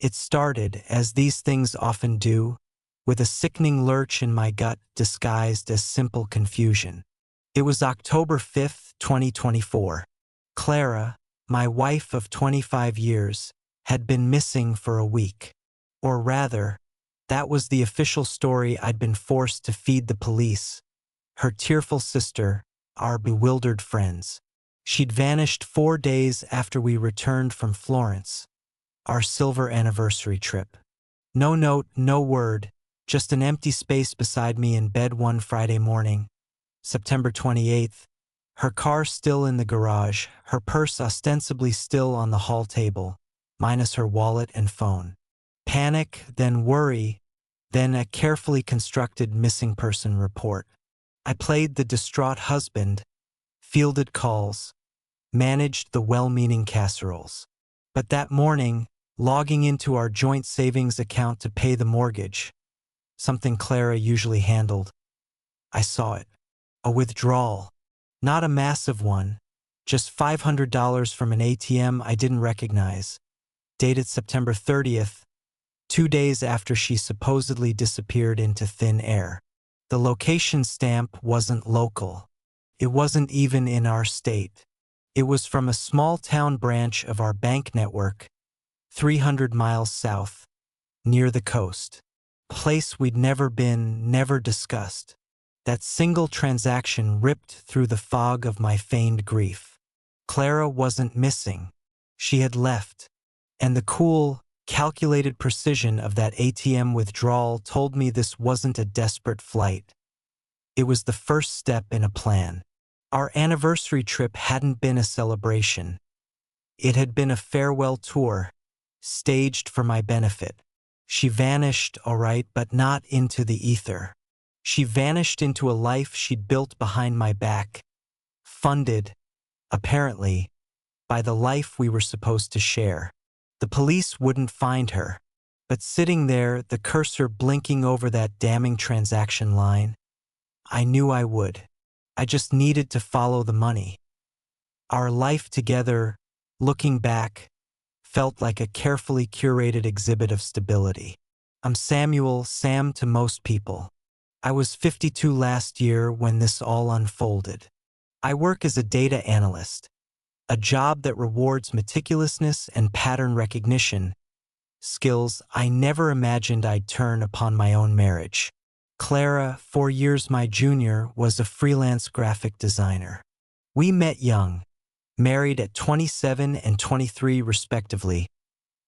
It started, as these things often do, with a sickening lurch in my gut disguised as simple confusion. It was October 5th, 2024. Clara, my wife of 25 years, had been missing for a week. Or rather, that was the official story I'd been forced to feed the police, her tearful sister, our bewildered friends. She'd vanished 4 days after we returned from Florence, our silver anniversary trip. No note, no word, just an empty space beside me in bed one Friday morning, September 28th, her car still in the garage, her purse ostensibly still on the hall table, minus her wallet and phone. Panic, then worry, then a carefully constructed missing person report. I played the distraught husband, fielded calls, managed the well-meaning casseroles. But that morning, logging into our joint savings account to pay the mortgage, something Clara usually handled, I saw it. A withdrawal. Not a massive one, just $500 from an ATM I didn't recognize. Dated September 30th, 2 days after she supposedly disappeared into thin air. The location stamp wasn't local. It wasn't even in our state. It was from a small-town branch of our bank network, 300 miles south, near the coast. A place we'd never been, never discussed. That single transaction ripped through the fog of my feigned grief. Clara wasn't missing. She had left. And the cool, calculated precision of that ATM withdrawal told me this wasn't a desperate flight. It was the first step in a plan. Our anniversary trip hadn't been a celebration. It had been a farewell tour, staged for my benefit. She vanished, all right, but not into the ether. She vanished into a life she'd built behind my back, funded, apparently, by the life we were supposed to share. The police wouldn't find her, but sitting there, the cursor blinking over that damning transaction line, I knew I would. I just needed to follow the money. Our life together, looking back, felt like a carefully curated exhibit of stability. I'm Samuel, Sam to most people. I was 52 last year when this all unfolded. I work as a data analyst, a job that rewards meticulousness and pattern recognition, skills I never imagined I'd turn upon my own marriage. Clara, 4 years my junior, was a freelance graphic designer. We met young, married at 27 and 23 respectively,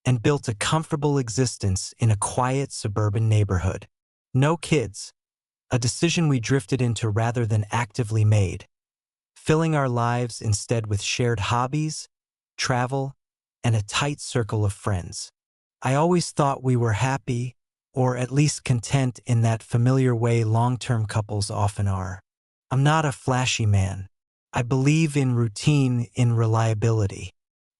and built a comfortable existence in a quiet suburban neighborhood. No kids, a decision we drifted into rather than actively made, filling our lives instead with shared hobbies, travel, and a tight circle of friends. I always thought we were happy, or at least content in that familiar way long-term couples often are. I'm not a flashy man. I believe in routine, in reliability.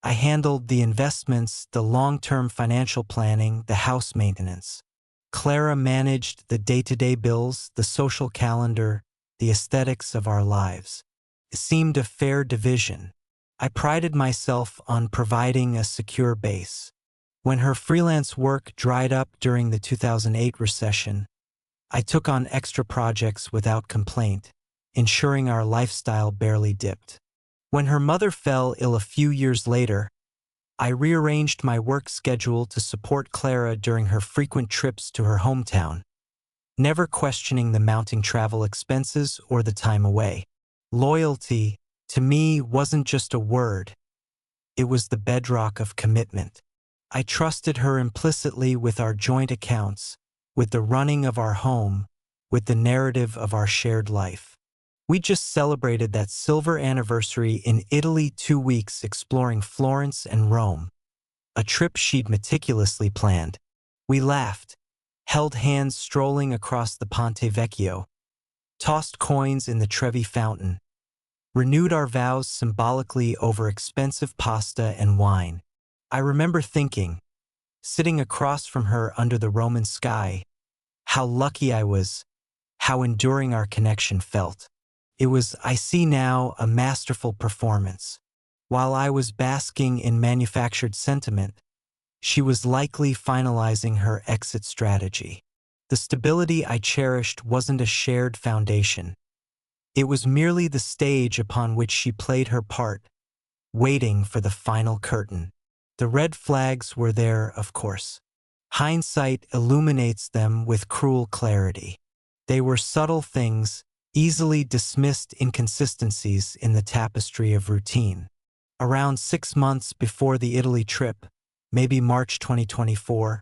I handled the investments, the long-term financial planning, the house maintenance. Clara managed the day-to-day bills, the social calendar, the aesthetics of our lives. It seemed a fair division. I prided myself on providing a secure base. When her freelance work dried up during the 2008 recession, I took on extra projects without complaint, ensuring our lifestyle barely dipped. When her mother fell ill a few years later, I rearranged my work schedule to support Clara during her frequent trips to her hometown, never questioning the mounting travel expenses or the time away. Loyalty, to me, wasn't just a word. It was the bedrock of commitment. I trusted her implicitly with our joint accounts, with the running of our home, with the narrative of our shared life. We just celebrated that silver anniversary in Italy, 2 weeks exploring Florence and Rome, a trip she'd meticulously planned. We laughed, held hands strolling across the Ponte Vecchio, tossed coins in the Trevi fountain, renewed our vows symbolically over expensive pasta and wine. I remember thinking, sitting across from her under the Roman sky, how lucky I was, how enduring our connection felt. It was, I see now, a masterful performance. While I was basking in manufactured sentiment, She was likely finalizing her exit strategy. The stability I cherished wasn't a shared foundation. It was merely the stage upon which she played her part, waiting for the final curtain. The red flags were there, of course. Hindsight illuminates them with cruel clarity. They were subtle things, easily dismissed inconsistencies in the tapestry of routine. Around 6 months before the Italy trip, maybe March 2024,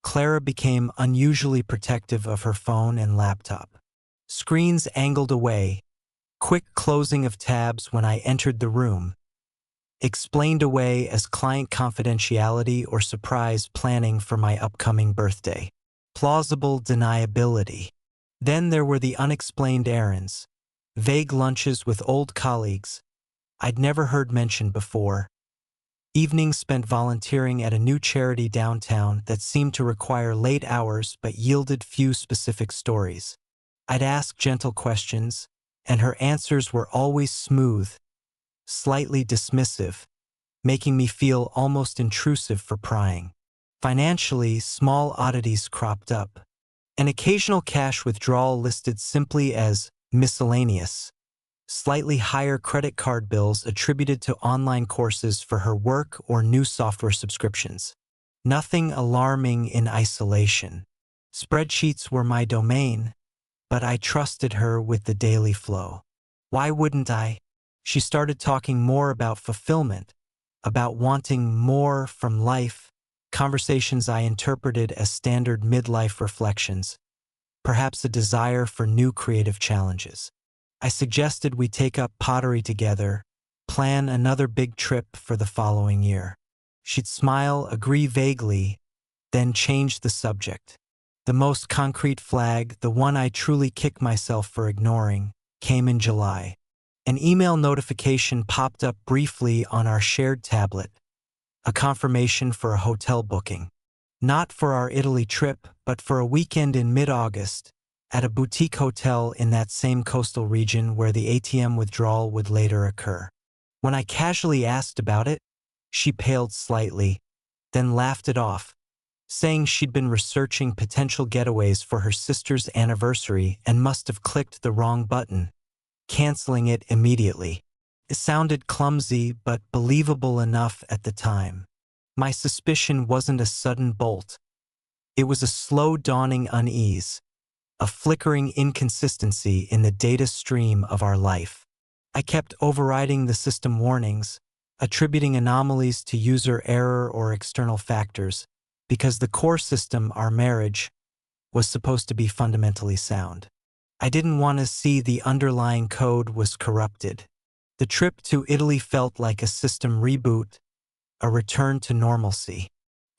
Clara became unusually protective of her phone and laptop. Screens angled away, quick closing of tabs when I entered the room, explained away as client confidentiality or surprise planning for my upcoming birthday. Plausible deniability. Then there were the unexplained errands, vague lunches with old colleagues I'd never heard mentioned before, evenings spent volunteering at a new charity downtown that seemed to require late hours but yielded few specific stories. I'd ask gentle questions, and her answers were always smooth, slightly dismissive, making me feel almost intrusive for prying. Financially, small oddities cropped up. An occasional cash withdrawal listed simply as miscellaneous. Slightly higher credit card bills attributed to online courses for her work or new software subscriptions. Nothing alarming in isolation. Spreadsheets were my domain, but I trusted her with the daily flow. Why wouldn't I? She started talking more about fulfillment, about wanting more from life, conversations I interpreted as standard midlife reflections, perhaps a desire for new creative challenges. I suggested we take up pottery together, plan another big trip for the following year. She'd smile, agree vaguely, then change the subject. The most concrete flag, the one I truly kick myself for ignoring, came in July. An email notification popped up briefly on our shared tablet, a confirmation for a hotel booking. Not for our Italy trip, but for a weekend in mid-August, at a boutique hotel in that same coastal region where the ATM withdrawal would later occur. When I casually asked about it, she paled slightly, then laughed it off, saying she'd been researching potential getaways for her sister's anniversary and must have clicked the wrong button, canceling it immediately. It sounded clumsy but believable enough at the time. My suspicion wasn't a sudden bolt. It was a slow dawning unease, a flickering inconsistency in the data stream of our life. I kept overriding the system warnings, attributing anomalies to user error or external factors, because the core system, our marriage, was supposed to be fundamentally sound. I didn't want to see the underlying code was corrupted. The trip to Italy felt like a system reboot, a return to normalcy.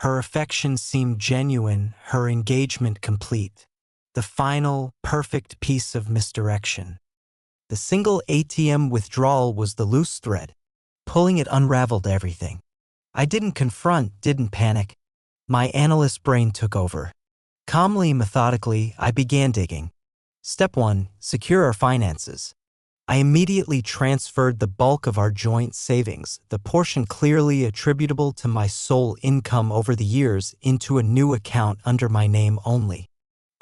Her affection seemed genuine, her engagement complete. The final, perfect piece of misdirection. The single ATM withdrawal was the loose thread. Pulling it unraveled everything. I didn't confront, didn't panic. My analyst brain took over. Calmly, methodically, I began digging. Step 1. Secure our finances. I immediately transferred the bulk of our joint savings, the portion clearly attributable to my sole income over the years, into a new account under my name only.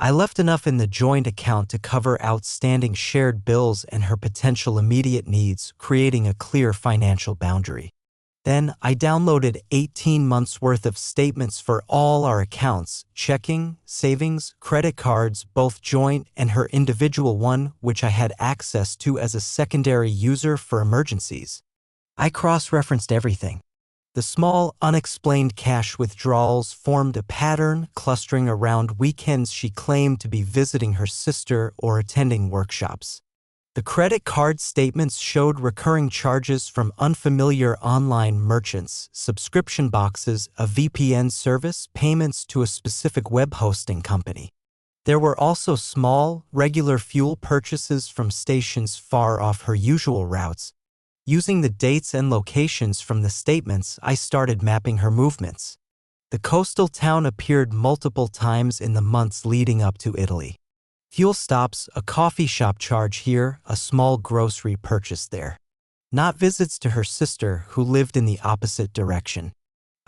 I left enough in the joint account to cover outstanding shared bills and her potential immediate needs, creating a clear financial boundary. Then I downloaded 18 months' worth of statements for all our accounts, checking, savings, credit cards, both joint and her individual one, which I had access to as a secondary user for emergencies. I cross-referenced everything. The small, unexplained cash withdrawals formed a pattern clustering around weekends she claimed to be visiting her sister or attending workshops. The credit card statements showed recurring charges from unfamiliar online merchants, subscription boxes, a VPN service, payments to a specific web hosting company. There were also small, regular fuel purchases from stations far off her usual routes. Using the dates and locations from the statements, I started mapping her movements. The coastal town appeared multiple times in the months leading up to Italy. Fuel stops, a coffee shop charge here, a small grocery purchase there. Not visits to her sister, who lived in the opposite direction.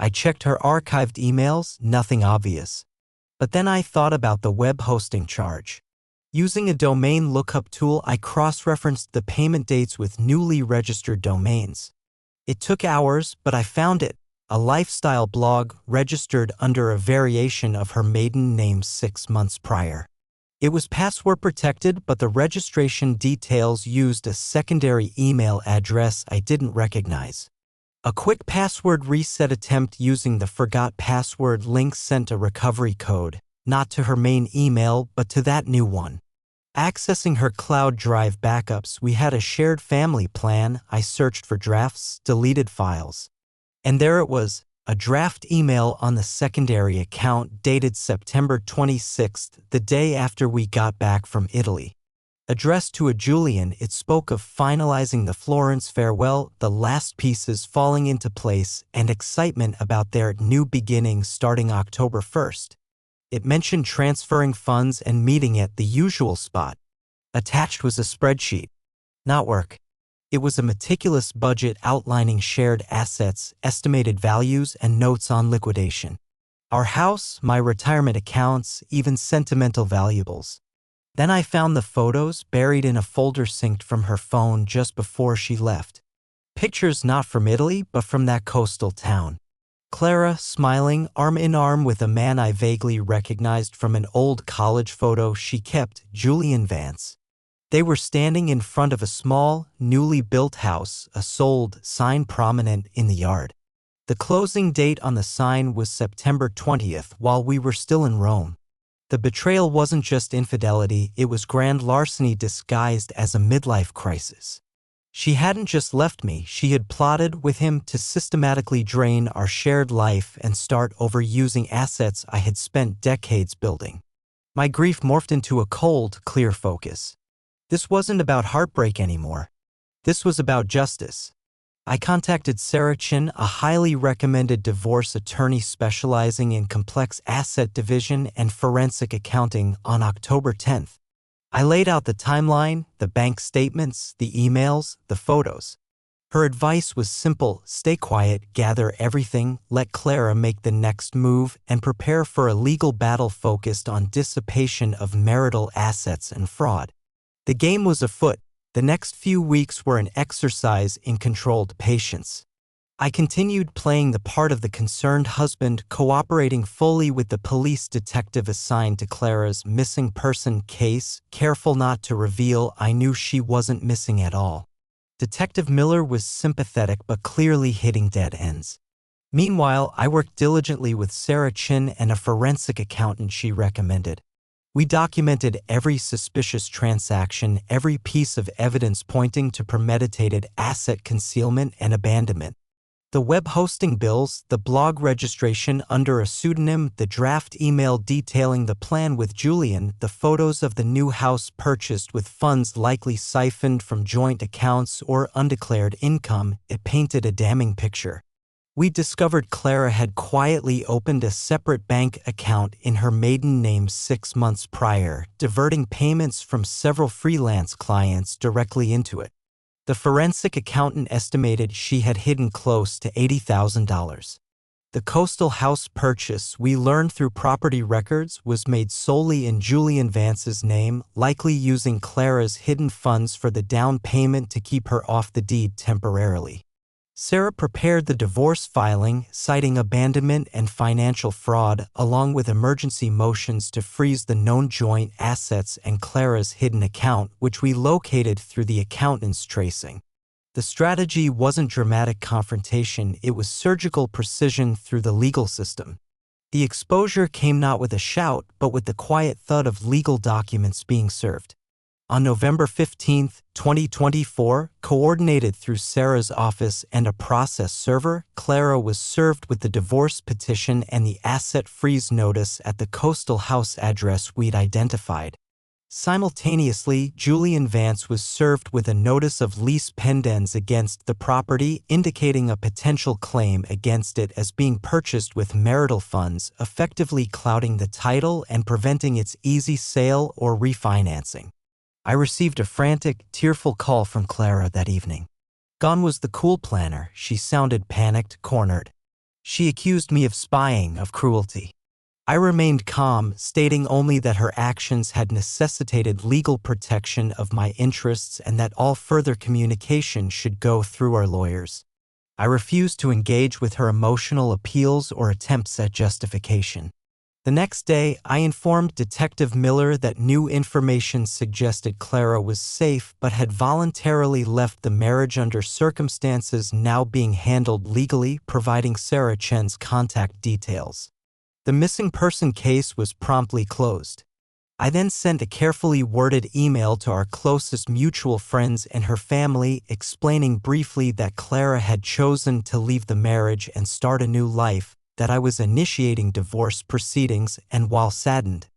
I checked her archived emails, nothing obvious. But then I thought about the web hosting charge. Using a domain lookup tool, I cross-referenced the payment dates with newly registered domains. It took hours, but I found it. A lifestyle blog registered under a variation of her maiden name 6 months prior. It was password protected, but the registration details used a secondary email address I didn't recognize. A quick password reset attempt using the forgot password link sent a recovery code, not to her main email, but to that new one. Accessing her cloud drive backups, we had a shared family plan. I searched for drafts, deleted files. And there it was, a draft email on the secondary account dated September 26th, the day after we got back from Italy. Addressed to a Julian, it spoke of finalizing the Florence farewell, the last pieces falling into place, and excitement about their new beginning starting October 1st. It mentioned transferring funds and meeting at the usual spot. Attached was a spreadsheet. Not work. It was a meticulous budget outlining shared assets, estimated values, and notes on liquidation. Our house, my retirement accounts, even sentimental valuables. Then I found the photos buried in a folder synced from her phone just before she left. Pictures not from Italy, but from that coastal town. Clara, smiling, arm in arm with a man I vaguely recognized from an old college photo she kept, Julian Vance. They were standing in front of a small, newly built house, a sold sign prominent in the yard. The closing date on the sign was September 20th while we were still in Rome. The betrayal wasn't just infidelity, it was grand larceny disguised as a midlife crisis. She hadn't just left me, she had plotted with him to systematically drain our shared life and start over using assets I had spent decades building. My grief morphed into a cold, clear focus. This wasn't about heartbreak anymore. This was about justice. I contacted Sarah Chin, a highly recommended divorce attorney specializing in complex asset division and forensic accounting, on October 10th. I laid out the timeline, the bank statements, the emails, the photos. Her advice was simple: stay quiet, gather everything, let Clara make the next move, and prepare for a legal battle focused on dissipation of marital assets and fraud. The game was afoot. The next few weeks were an exercise in controlled patience. I continued playing the part of the concerned husband, cooperating fully with the police detective assigned to Clara's missing person case, careful not to reveal I knew she wasn't missing at all. Detective Miller was sympathetic but clearly hitting dead ends. Meanwhile, I worked diligently with Sarah Chin and a forensic accountant she recommended. We documented every suspicious transaction, every piece of evidence pointing to premeditated asset concealment and abandonment. The web hosting bills, the blog registration under a pseudonym, the draft email detailing the plan with Julian, the photos of the new house purchased with funds likely siphoned from joint accounts or undeclared income, it painted a damning picture. We discovered Clara had quietly opened a separate bank account in her maiden name 6 months prior, diverting payments from several freelance clients directly into it. The forensic accountant estimated she had hidden close to $80,000. The coastal house purchase, we learned through property records, was made solely in Julian Vance's name, likely using Clara's hidden funds for the down payment to keep her off the deed temporarily. Sarah prepared the divorce filing, citing abandonment and financial fraud, along with emergency motions to freeze the known joint assets and Clara's hidden account, which we located through the accountant's tracing. The strategy wasn't dramatic confrontation, it was surgical precision through the legal system. The exposure came not with a shout, but with the quiet thud of legal documents being served. On November 15, 2024, coordinated through Sarah's office and a process server, Clara was served with the divorce petition and the asset freeze notice at the coastal house address we'd identified. Simultaneously, Julian Vance was served with a notice of lease pendens against the property, indicating a potential claim against it as being purchased with marital funds, effectively clouding the title and preventing its easy sale or refinancing. I received a frantic, tearful call from Clara that evening. Gone was the cool planner, she sounded panicked, cornered. She accused me of spying, of cruelty. I remained calm, stating only that her actions had necessitated legal protection of my interests and that all further communication should go through our lawyers. I refused to engage with her emotional appeals or attempts at justification. The next day, I informed Detective Miller that new information suggested Clara was safe but had voluntarily left the marriage under circumstances now being handled legally, providing Sarah Chen's contact details. The missing person case was promptly closed. I then sent a carefully worded email to our closest mutual friends and her family explaining briefly that Clara had chosen to leave the marriage and start a new life, that I was initiating divorce proceedings, and while saddened,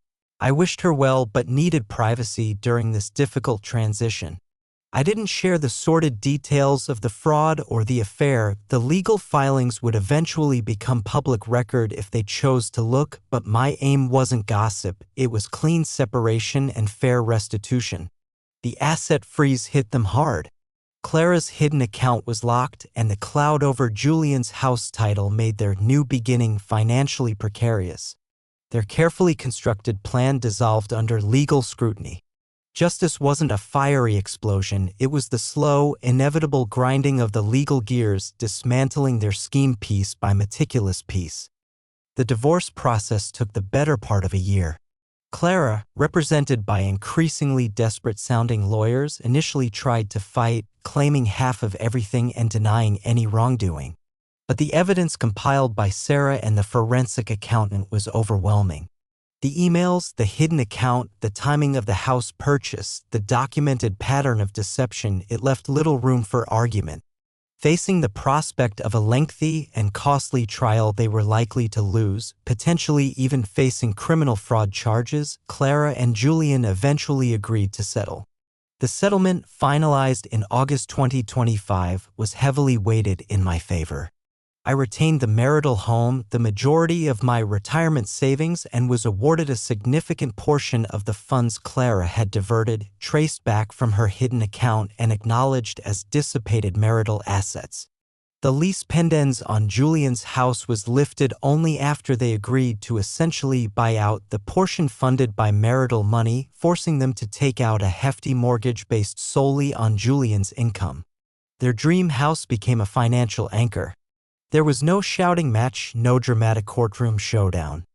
I wished her well but needed privacy during this difficult transition. I didn't share the sordid details of the fraud or the affair. The legal filings would eventually become public record if they chose to look, but my aim wasn't gossip, it was clean separation and fair restitution. The asset freeze hit them hard. Clara's hidden account was locked, and the cloud over Julian's house title made their new beginning financially precarious. Their carefully constructed plan dissolved under legal scrutiny. Justice wasn't a fiery explosion, it was the slow, inevitable grinding of the legal gears, dismantling their scheme piece by meticulous piece. The divorce process took the better part of a year. Clara, represented by increasingly desperate-sounding lawyers, initially tried to fight, claiming half of everything and denying any wrongdoing. But the evidence compiled by Sarah and the forensic accountant was overwhelming. The emails, the hidden account, the timing of the house purchase, the documented pattern of deception, it left little room for argument. Facing the prospect of a lengthy and costly trial they were likely to lose, potentially even facing criminal fraud charges, Clara and Julian eventually agreed to settle. The settlement, finalized in August 2025, was heavily weighted in my favor. I retained the marital home, the majority of my retirement savings, and was awarded a significant portion of the funds Clara had diverted, traced back from her hidden account and acknowledged as dissipated marital assets. The lease pendens on Julian's house was lifted only after they agreed to essentially buy out the portion funded by marital money, forcing them to take out a hefty mortgage based solely on Julian's income. Their dream house became a financial anchor. There was no shouting match, no dramatic courtroom showdown.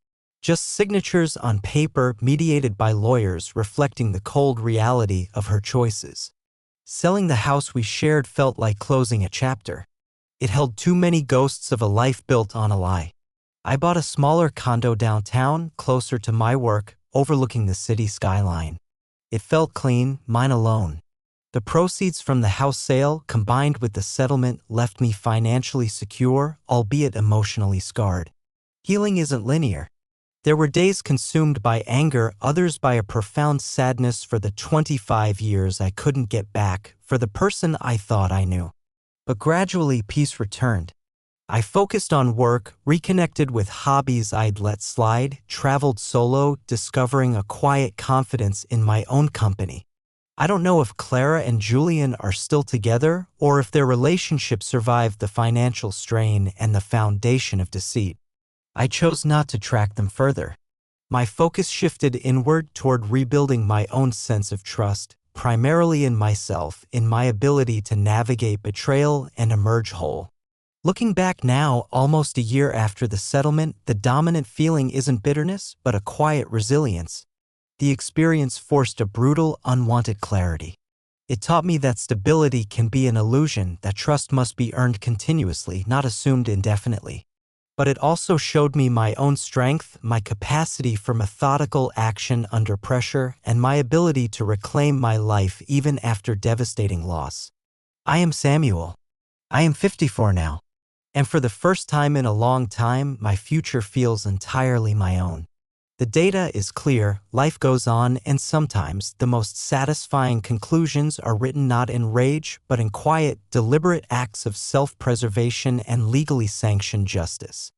Just signatures on paper mediated by lawyers reflecting the cold reality of her choices. Selling the house we shared felt like closing a chapter. It held too many ghosts of a life built on a lie. I bought a smaller condo downtown, closer to my work, overlooking the city skyline. It felt clean, mine alone. The proceeds from the house sale, combined with the settlement, left me financially secure, albeit emotionally scarred. Healing isn't linear. There were days consumed by anger, others by a profound sadness for the 25 years I couldn't get back, for the person I thought I knew. But gradually peace returned. I focused on work, reconnected with hobbies I'd let slide, traveled solo, discovering a quiet confidence in my own company. I don't know if Clara and Julian are still together or if their relationship survived the financial strain and the foundation of deceit. I chose not to track them further. My focus shifted inward toward rebuilding my own sense of trust, primarily in myself, in my ability to navigate betrayal and emerge whole. Looking back now, almost a year after the settlement, the dominant feeling isn't bitterness, but a quiet resilience. The experience forced a brutal, unwanted clarity. It taught me that stability can be an illusion, that trust must be earned continuously, not assumed indefinitely. But it also showed me my own strength, my capacity for methodical action under pressure, and my ability to reclaim my life even after devastating loss. I am Samuel. I am 54 now. And for the first time in a long time, my future feels entirely my own. The data is clear, life goes on, and sometimes the most satisfying conclusions are written not in rage, but in quiet, deliberate acts of self-preservation and legally sanctioned justice.